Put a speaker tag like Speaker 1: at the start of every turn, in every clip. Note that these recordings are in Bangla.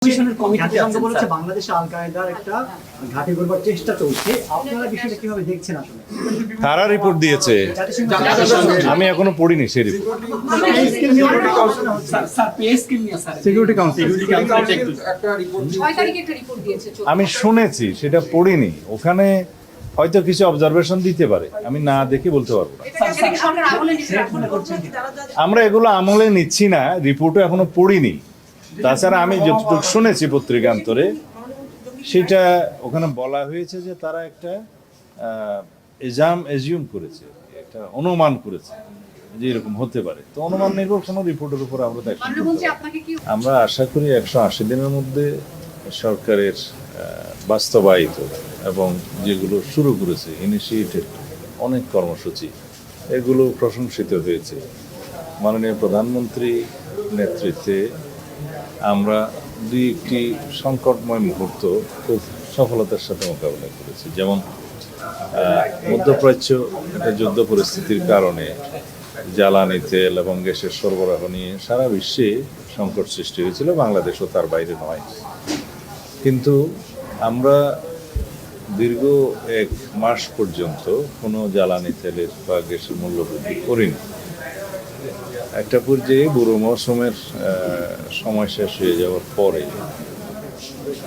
Speaker 1: কমিশনের কমিটি সঙ্গে বলেছে বাংলাদেশে আল কায়েদার একটা ঘাঁটি করবার চেষ্টা চলছে। আপনারা বিষয়টা কিভাবে দেখছেন? আসলে
Speaker 2: কারা রিপোর্ট দিয়েছে আমি এখনো পড়িনি সেই রিপোর্ট।
Speaker 1: সিকিউরিটি কাউন্সিল
Speaker 2: আমি শুনেছি, সেটা পড়িনি। ওখানে হয়তো কিছু অবজারভেশন দিতে পারে, আমি না দেখে বলতে পারবো না। আমরা এগুলো আমলে নিচ্ছি না, রিপোর্টও এখনো পড়িনি। তাছাড়া আমি যতটুকু শুনেছি পত্রিকান্তরে, সেটা ওখানে বলা হয়েছে যে তারা একটা এজিউম করেছে, একটা অনুমান করেছে যে এরকম হতে পারে। তো অনুমান নির্ভর কোনো রিপোর্টের উপর আমরা দেখি। আমরা আশা করি 180 দিনের মধ্যে সরকারের বাস্তবায়িত এবং যেগুলো শুরু করেছে ইনিশিয়েটেড অনেক কর্মসূচি, এগুলো প্রশংসিত হয়েছে। মাননীয় প্রধানমন্ত্রী নেতৃত্বে আমরা একটি সংকটময় মুহূর্ত খুব সফলতার সাথে মোকাবিলা করেছি। যেমন মধ্যপ্রাচ্য একটা যুদ্ধ পরিস্থিতির কারণে জ্বালানি তেল এবং গ্যাসের সরবরাহ নিয়ে সারা বিশ্বে সংকট সৃষ্টি হয়েছিল, বাংলাদেশও তার বাইরে নয়। কিন্তু আমরা দীর্ঘ 1 মাস পর্যন্ত কোনো জ্বালানি তেলের বা গ্যাসের মূল্য বৃদ্ধি করিনি। একটা পর্যায়ে বুড়ো মৌসুমের সময় শেষ হয়ে যাওয়ার পরে,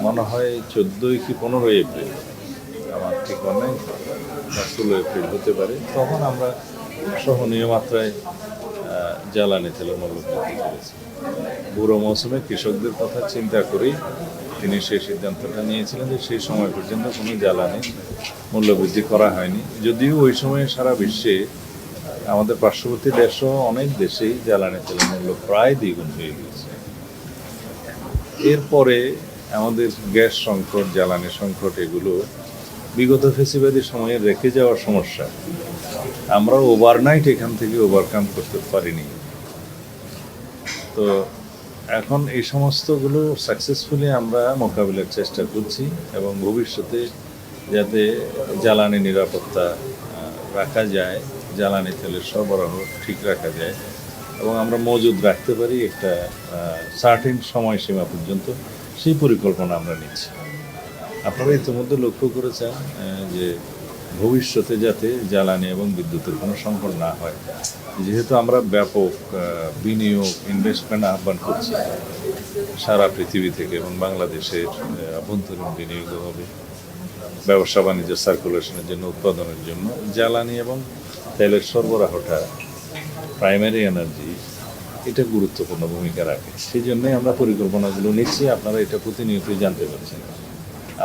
Speaker 2: মনে হয় 14 কি 15 এপ্রিল, আমার ঠিক মনে 16 এপ্রিল হতে পারে, তখন আমরা সহনীয় মাত্রায় জ্বালানি তেলের মূল্য বৃদ্ধি করেছি। বুড়ো মৌসুমে কৃষকদের কথা চিন্তা করেই তিনি সেই সিদ্ধান্তটা নিয়েছিলেন যে সেই সময় পর্যন্ত কোনো জ্বালানি মূল্য বৃদ্ধি করা হয়নি। যদিও ওই সময়ে সারা বিশ্বে আমাদের পার্শ্ববর্তী দেশও অনেক দেশেই জ্বালানি তেলের মূল্য প্রায় দ্বিগুণ হয়ে গিয়েছে। এরপরে আমাদের গ্যাস সংকট, জ্বালানি সংকট, এগুলো বিগত ফেসিবাদী সময়ে রেখে যাওয়ার সমস্যা আমরা ওভারনাইট এখান থেকে ওভারকাম করতে পারিনি। তো এখন এই সমস্তগুলো সাকসেসফুলি আমরা মোকাবিলার চেষ্টা করছি এবং ভবিষ্যতে যাতে জ্বালানি নিরাপত্তা রাখা যায়, জ্বালানি তেলের সরবরাহ ঠিক রাখা যায় এবং আমরা মজুদ রাখতে পারি একটা সার্টেন সময়সীমা পর্যন্ত, সেই পরিকল্পনা আমরা নিচ্ছি। আপনারা ইতিমধ্যে লক্ষ্য করেছেন যে ভবিষ্যতে যাতে জ্বালানি এবং বিদ্যুতের কোনো সংকট না হয়, যেহেতু আমরা ব্যাপক বিনিয়োগ, ইনভেস্টমেন্ট আহ্বান করছি সারা পৃথিবী থেকে, এবং বাংলাদেশের অভ্যন্তরীণ বিনিয়োগ হবে ব্যবসা বাণিজ্য সার্কুলেশনের জন্য, উৎপাদনের জন্য। জ্বালানি এবং তেলের সরবরাহটা, প্রাইমারি এনার্জি, এটা গুরুত্বপূর্ণ ভূমিকা রাখে। সেই জন্যই আমরা পরিকল্পনাগুলো নিচ্ছি। আপনারা এটা প্রতিনিয়তই জানতে পারছেন।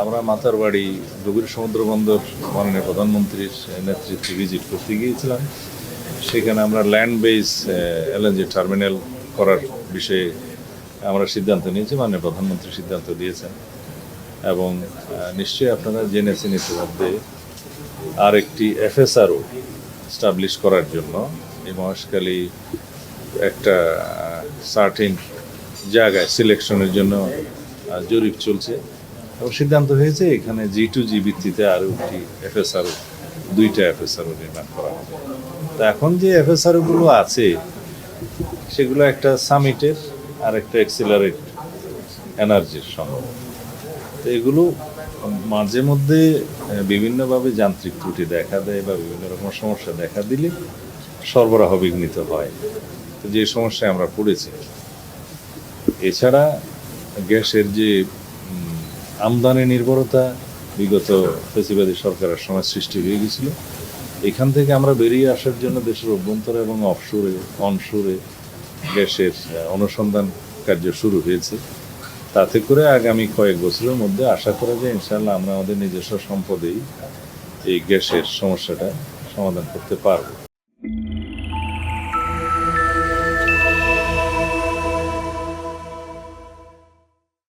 Speaker 2: আমরা মাতারবাড়ি গভীর সমুদ্র বন্দর মাননীয় প্রধানমন্ত্রীর নেতৃত্বে ভিজিট করতে গিয়েছিলাম। সেখানে আমরা ল্যান্ড বেস এলএনজি টার্মিনাল করার বিষয়ে আমরা সিদ্ধান্ত নিয়েছি, মাননীয় প্রধানমন্ত্রী সিদ্ধান্ত দিয়েছেন। এবং নিশ্চয়ই আপনারা জেনেছেন ইতিমধ্যে আরেকটি এফএসআরও স্টাবলিশ করার জন্য এই মহেশখালী একটা সার্টেন জায়গায় সিলেকশনের জন্য জরিপ চলছে এবং সিদ্ধান্ত হয়েছে এখানে G2G ভিত্তিতে আরও একটি এফএসআরও, 2টা এফএসআরও নির্মাণ করা হবে। তো এখন যে এফএসআরওগুলো আছে সেগুলো একটা সামিটের আর একটা এক্সিলারেট এনার্জির সঙ্গে। তো এগুলো মাঝে মধ্যে বিভিন্নভাবে যান্ত্রিক ত্রুটি দেখা দেয় বা বিভিন্ন রকম সমস্যা দেখা দিলে সরবরাহ বিঘ্নিত হয়। তো যে সমস্যায় আমরা পড়েছি, এছাড়া গ্যাসের যে আমদানি নির্ভরতা বিগত ফেসিবাদী সরকারের সময় সৃষ্টি হয়ে গেছিল, এখান থেকে আমরা বেরিয়ে আসার জন্য দেশের অভ্যন্তরে এবং অনশোরে গ্যাসের অনুসন্ধান কার্য শুরু হয়েছে। তাতে করে আগামী কয়েক বছরের মধ্যে আশা করা যায় ইনশাআল্লাহ আমরা আমাদের নিজস্ব সম্পদেই এই গ্যাসের সমস্যাটা সমাধান করতে পারব।